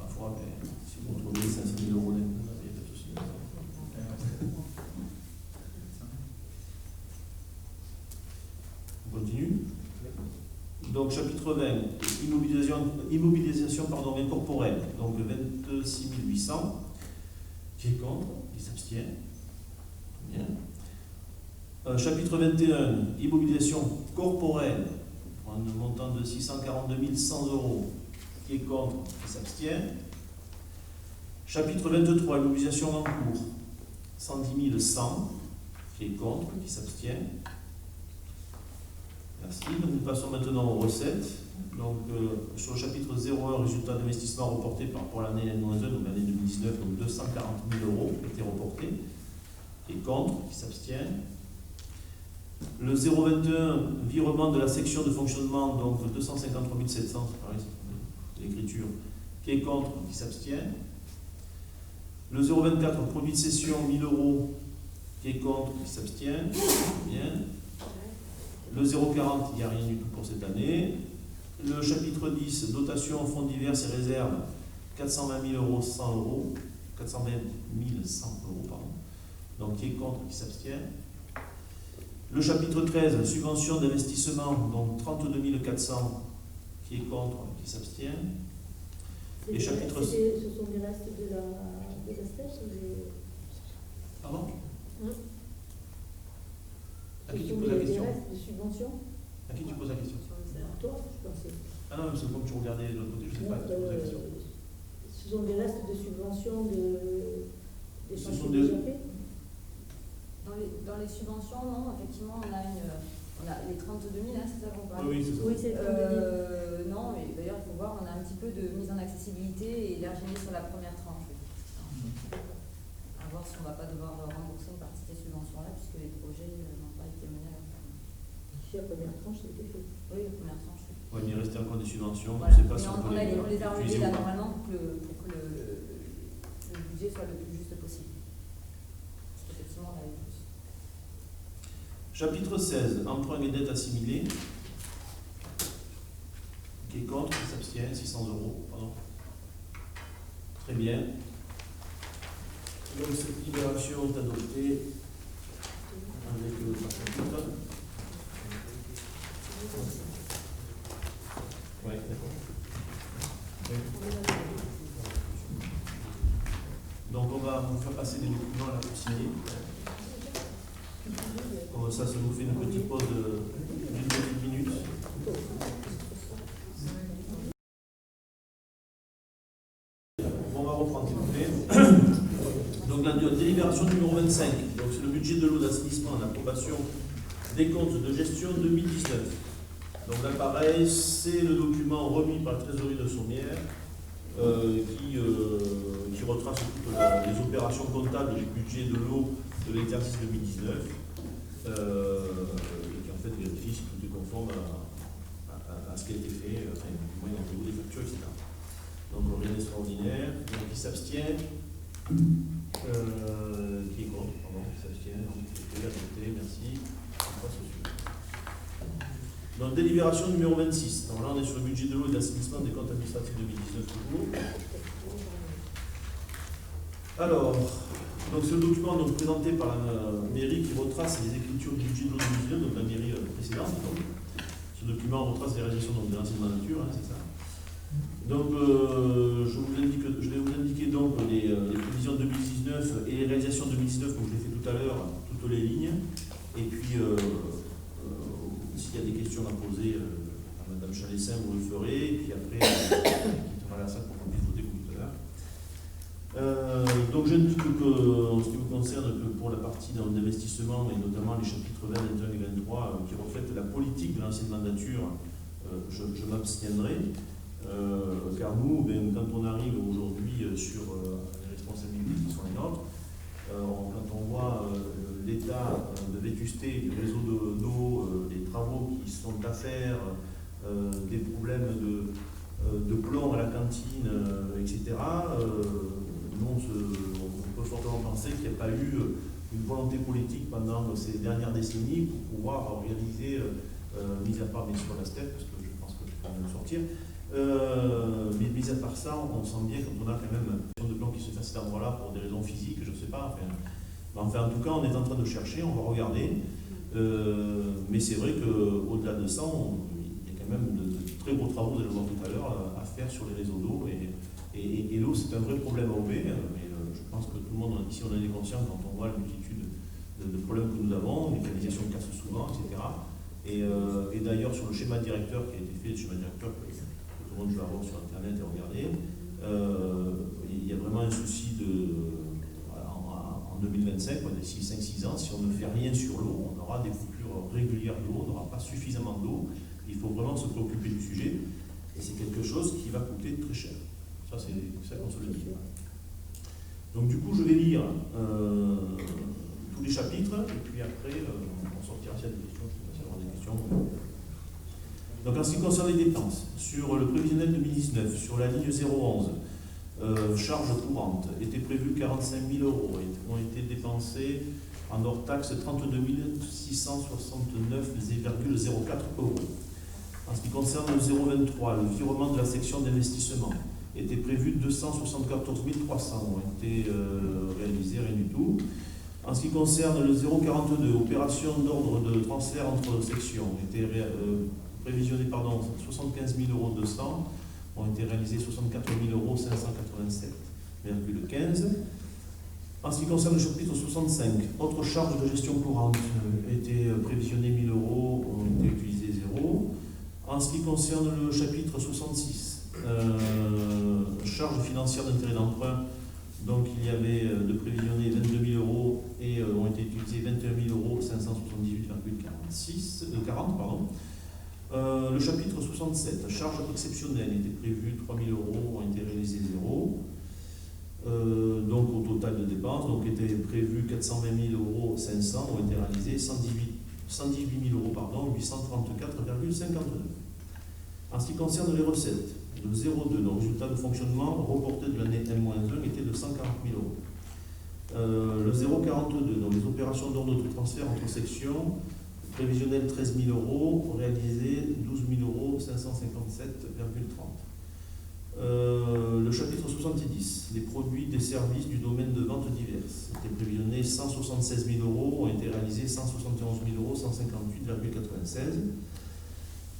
il faudra que si vous retrouvez 500 000 euros net, il n'y a pas de souci. On continue. Donc chapitre 20, immobilisation incorporelle, donc 26 800, qui est contre, qui s'abstient. Bien. Chapitre 21, immobilisation corporelle, pour un montant de 642 100 euros, qui est contre, qui s'abstient. Chapitre 23, immobilisation en cours, 110 100, qui est contre, qui s'abstient. Merci. Donc, nous passons maintenant aux recettes. Donc, sur le chapitre 01, résultat d'investissement reporté par rapport à l'année N-1, donc l'année 2019, donc 240 000 euros ont été reportés. Qui est contre, qui s'abstient. Le 021, virement de la section de fonctionnement, donc 253 700, c'est pareil, c'est l'écriture, qui est contre, qui s'abstient. Le 024, produit de cession, 1000 euros, qui est contre, qui s'abstient. Bien. Le 040, il n'y a rien du tout pour cette année. Le chapitre 10, dotation, fonds divers et réserves, 420 000 euros, 100 euros. 420 100 euros, pardon. Donc, qui est contre, qui s'abstient. Le chapitre 13, subvention d'investissement, donc 32 400, qui est contre, qui s'abstient. Et chapitre... Ce sont des restes de la STEP ou des... Pardon Ce sont des restes de subvention. À qui tu poses la question? Toi, je pensais. Ah non, c'est comme tu regardais de l'autre côté, je ne sais pas, tu poses la question. Ce sont des restes de subvention des chantiers déjà faits. Dans les subventions, non, effectivement, on a les 32 000, hein, c'est ça qu'on parle? Oui, c'est ça. Oui, c'est non, et d'ailleurs, il faut voir, on a un petit peu de mise en accessibilité et d'ingénierie sur la première tranche. À voir si on ne va pas devoir rembourser une partie des subventions-là, puisque les projets n'ont pas été menés à leur terme. Si la première tranche, c'était fait. Oui, la première tranche. Oui, mais il restait encore des subventions, Voilà. je ne sais pas si on peut les a enlevés là, utiliser normalement, pour que le budget soit le plus juste possible. Parce qu'effectivement, on avait plus. Chapitre 16, emprunt et dette assimilée. Qui est contre, qui s'abstient, 600 euros, pardon. Très bien. Donc cette libération est adoptée avec le chapitre. Oui, d'accord. Donc on va vous faire passer des documents là pour signer. Comme ça nous fait une petite pause d'une petite minute. On va reprendre, s'il vous plaît. Donc la délibération numéro 25, donc c'est le budget de l'eau d'assainissement, l'approbation des comptes de gestion 2019. Donc là pareil, c'est le document remis par la trésorerie de Sommières qui retrace toutes les opérations comptables du budget de l'eau de l'exercice 2019 et qui en fait vérifie si tout est conforme à ce qui a été fait, enfin, du moins au niveau des factures, etc. Donc rien d'extraordinaire, donc qui s'abstient, qui est contre, pardon, qui s'abstient, qui est adopté, merci. On passe au suivant. Donc délibération numéro 26. Donc là on est sur le budget de l'eau et de l'assainissement des comptes administratifs 2019 toujours. Alors, donc c'est le document donc, présenté par la mairie qui retrace les écritures du budget de l'eau 2019, donc la mairie précédente. Donc. Ce document retrace les réalisations de l'enseignement nature, hein, c'est ça. Donc je vais vous indiquer donc les prévisions 2019 et les réalisations 2019, comme je l'ai fait tout à l'heure, toutes les lignes. Et puis s'il y a des questions à poser à Mme Chalessin, vous le ferez. Et puis après, on va à la salle pour qu'on puisse voter comme tout à l'heure. Donc j'indique que, en ce qui vous concerne, que pour la partie d'investissement, et notamment les chapitres 20, 21 et 23, qui reflètent la politique de l'ancienne mandature, je m'abstiendrai. Car nous, quand on arrive aujourd'hui sur les responsabilités qui sont les nôtres, quand on voit l'état de vétusté du réseau d'eau, les travaux qui sont à faire, des problèmes de plomb à la cantine, etc., nous, on peut fortement penser qu'il n'y a pas eu une volonté politique pendant ces dernières décennies pour pouvoir réaliser, mis à part bien sûr la STEP, parce que je pense que je peux me sortir, mais mis à part ça, ça, on sent bien quand on a quand même une de plan qui se fait à cet endroit-là pour des raisons physiques, je ne sais pas. Enfin, en tout cas, on est en train de chercher, on va regarder. Mais c'est vrai qu'au-delà de ça, il y a quand même de très gros travaux, vous allez le voir tout à l'heure, à faire sur les réseaux d'eau. Et l'eau, c'est un vrai problème à Aubé. Mais je pense que tout le monde ici, on en est conscient quand on voit la multitude de problèmes que nous avons, les canalisations cassent souvent, etc. Et d'ailleurs, sur le schéma directeur qui a été fait, le schéma directeur que tout le monde peut avoir sur Internet et regarder, il y a vraiment un souci en 2025, d'ici 5-6 ans, si on ne fait rien sur l'eau, on aura des coupures régulières d'eau, on n'aura pas suffisamment d'eau. Il faut vraiment se préoccuper du sujet. Et c'est quelque chose qui va coûter très cher. Ça, c'est ça qu'on se le dit. Donc du coup, je vais lire tous les chapitres, et puis après, on sortira s'il y a des questions, je vais avoir des questions. Donc en ce qui concerne les dépenses, sur le prévisionnel 2019, sur la ligne 011, charges courantes, était prévu 45 000 euros, ont été dépensés en hors taxe 32 669,04 euros. En ce qui concerne le 023, le virement de la section d'investissement, était prévu 274 300, ont été réalisés, rien du tout. En ce qui concerne le 042, opération d'ordre de transfert entre sections, était prévisionné 75 200 ont été réalisés 64 587,15 €. En ce qui concerne le chapitre 65, autres charges de gestion courante, étaient prévisionnées 1 000 €, ont été utilisés 0. En ce qui concerne le chapitre 66, charges financières d'intérêt d'emprunt, donc il y avait de prévisionner 22 000 € et ont été utilisés 21 578,40 €. Le chapitre 67, charges exceptionnelles, était prévu 3 000 €, ont été réalisés 0. Donc au total de dépenses, donc était prévu 420 500 €, ont été réalisés 118 000 €, 834,52. En ce qui concerne les recettes, le 0,2, donc résultat de fonctionnement reporté de l'année M-1 était de 140 000 €. Le 0,42, donc les opérations d'ordre de transfert entre sections, prévisionnel 13 000 €, réalisé 12 557,30 €. Le chapitre 70, les produits des services du domaine de vente diverses, était prévisionné 176 000 €, ont été réalisés 171 158,96 €.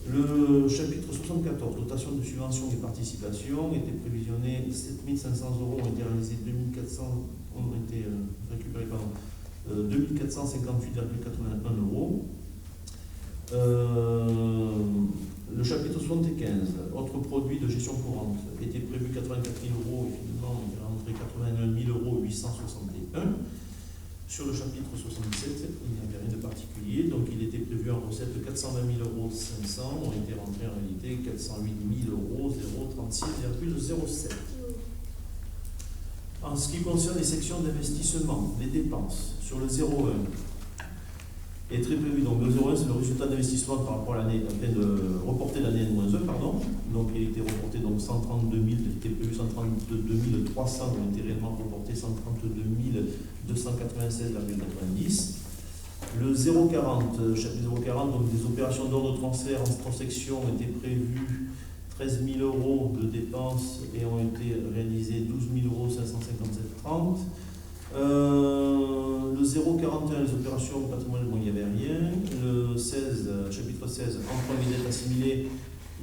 Le chapitre 74, dotation de subventions et participations, était prévisionné 7 500 €, ont été réalisés 2458,81 €. Le chapitre 75, autres produits de gestion courante, était prévu 84 000 € et finalement il est rentré 81 861 €. Sur le chapitre 77, il n'y avait rien de particulier, donc il était prévu en recette 420 500 €, ont été rentrés en réalité 408 036,07 €. En ce qui concerne les sections d'investissement, les dépenses, sur le 0,1, est très prévu. Donc le 0,1, c'est le résultat d'investissement par rapport à l'année, reporté l'année N-1, pardon. Donc il a été reporté 132 000, il était prévu 132 300, ont été réellement reportés 132 296,90. Le 0,40, chapitre 0,40, donc des opérations d'ordre de transfert entre sections étaient prévues 13 000 € de dépenses et ont été réalisées 12 557,30 €. Le 0,41, les opérations patrimoniales, bon, il n'y avait rien. Le 16, chapitre 16, emprunt et dettes assimilées,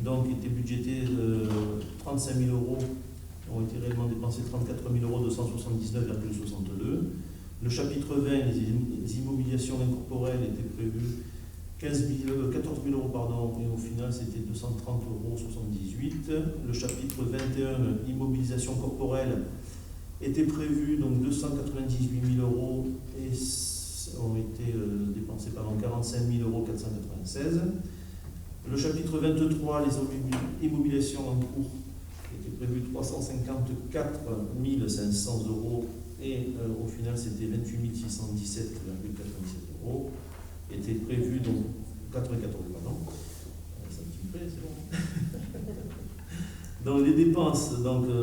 donc était budgété 35 000 €, ont été réellement dépensés 34 279,62 €. Le chapitre 20, les immobilisations incorporelles étaient prévues 14 000 €, et au final c'était 230,78 €. Le chapitre 21, immobilisation corporelle, était prévu donc 298 000 € et ont été dépensés par 45 496 €. Le chapitre 23, les immobilisations en cours, était prévu 354 500 € et au final c'était 28 617,97 €. Était prévu donc 94, pardon. Ça me dit près, c'est bon. Donc les dépenses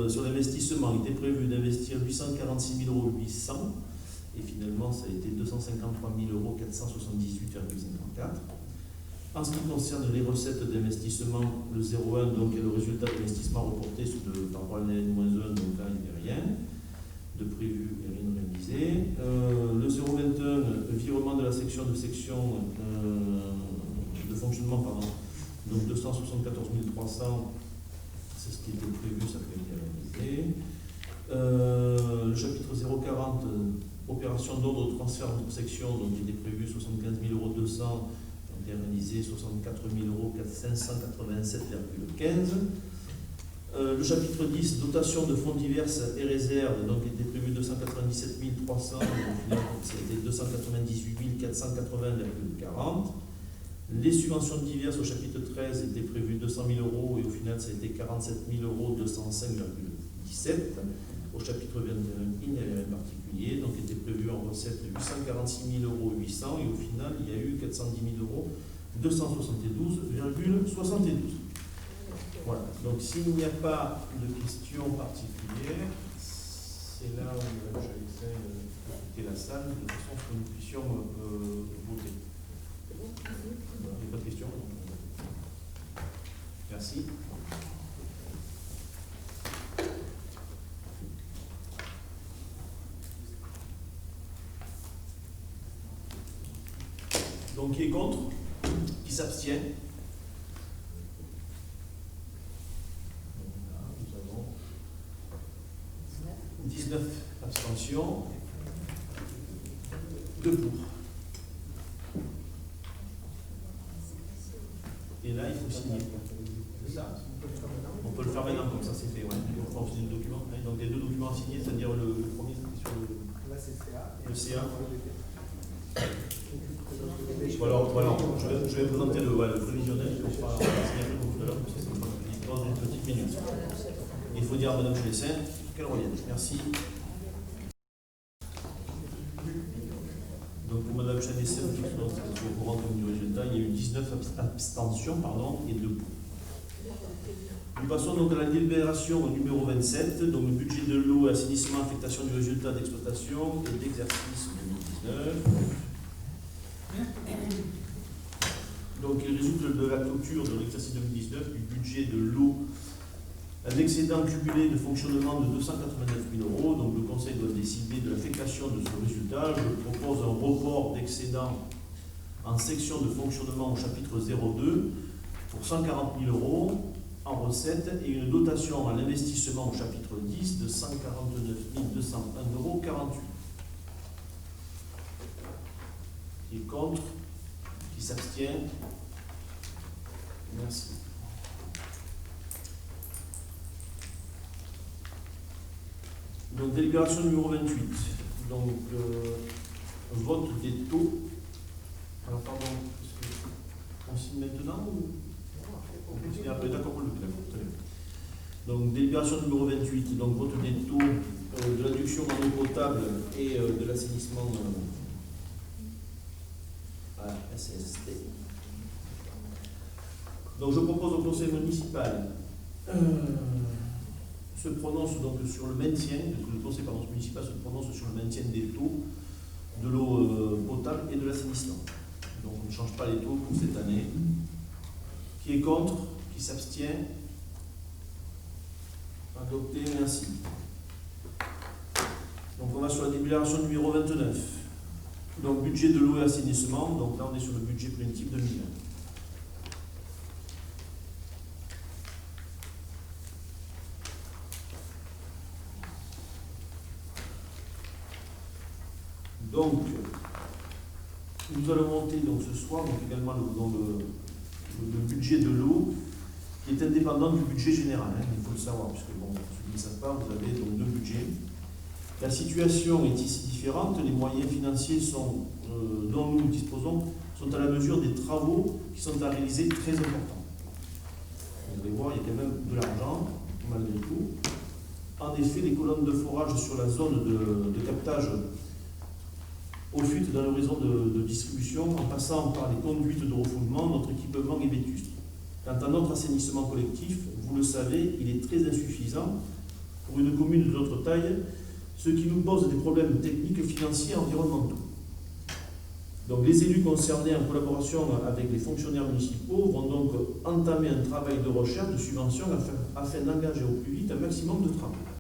sur l'investissement, il était prévu d'investir 846 800 € et finalement ça a été 253 478,54 €. En ce qui concerne les recettes d'investissement, le 0,1 donc, est le résultat d'investissement reporté par rapport à l'année -1, donc là il n'y avait rien de prévu et rien de réalisé. Le 0,21, virement de la section de fonctionnement, pardon, donc 274 300, c'est ce qui était prévu, ça peut être réalisé. Le chapitre 040, opération d'ordre de transfert entre sections, donc il était prévu 75 200 €, réalisé 64 587,15 €. Le chapitre 10, dotation de fonds diverses et réserves, donc était prévu 297 300, donc au final c'était 298 480,40 €. Les subventions diverses au chapitre 13 étaient prévues 200 000 € et au final ça a été 47 205,17 €. Au chapitre 21, il n'y avait rien de particulier, donc était prévu en recette 846 800 € et au final il y a eu 410 272,72 €. Voilà, donc s'il n'y a pas de questions particulières, c'est là où j'avais fait quitter la salle, de façon que nous puissions voter. Il n'y a pas de questions? Merci. Donc qui est contre? Qui s'abstient? Nous avons 19 abstentions, 2 pour. Et là, il faut signer. C'est ça? On peut le faire maintenant, comme ça c'est fait. Ouais. On va le document. Donc les 2 documents à signer, c'est-à-dire le premier sur le CA. Voilà, je vais présenter le prévisionnel. Je vais faire la signature tout à l'heure, parce que c'est dans une petite minute. Il faut dire à Mme Chulessin qu'elle revienne. Merci. Donc pour Mme Chulessin, qui est au courant du résultat, il y a eu 19 abstentions et 2 pour. Nous passons donc à la délibération numéro 27, donc le budget de l'eau, assainissement, affectation du résultat d'exploitation et d'exercice 2019. Donc il résulte de la clôture de l'exercice 2019 du budget de l'eau un excédent cumulé de fonctionnement de 289 000 €. Donc le Conseil doit décider de l'affectation de ce résultat. Je propose un report d'excédent en section de fonctionnement au chapitre 02 pour 140 000 € en recettes et une dotation à l'investissement au chapitre 10 de 149 201,48 €. Qui est contre? Qui s'abstient? Merci. Donc, délibération numéro 28. Donc, vote des taux. Alors, pardon, on signe maintenant ou on continue après? D'accord, pour le coup, d'accord, très bien. Donc, délibération numéro 28. Donc, vote des taux de l'adduction en eau potable et de l'assainissement à SST. Donc, je propose au conseil municipal se prononce donc sur le maintien, le conseil municipal se prononce sur le maintien des taux de l'eau potable et de l'assainissement. Donc on ne change pas les taux pour cette année. Qui est contre? Qui s'abstient? Adopté, merci. Donc on va sur la délibération numéro 29. Donc budget de l'eau et assainissement, donc là on est sur le budget préventif 2020. Donc, nous allons monter donc, ce soir donc, également le budget de l'eau qui est indépendant du budget général. Hein, il faut le savoir, puisque bon, ceux qui ne savent pas, vous avez donc 2 budgets. La situation est ici différente. Les moyens financiers dont nous disposons sont à la mesure des travaux qui sont à réaliser très importants. Vous allez voir, il y a quand même de l'argent, malgré tout. En effet, les colonnes de forage sur la zone de captage aux fuites dans l'horizon de distribution, en passant par les conduites de refoulement, notre équipement est vétuste. Quant à notre assainissement collectif, vous le savez, il est très insuffisant pour une commune de notre taille, ce qui nous pose des problèmes techniques, financiers et environnementaux. Donc les élus concernés en collaboration avec les fonctionnaires municipaux vont donc entamer un travail de recherche de subvention afin d'engager au plus vite un maximum de travaux.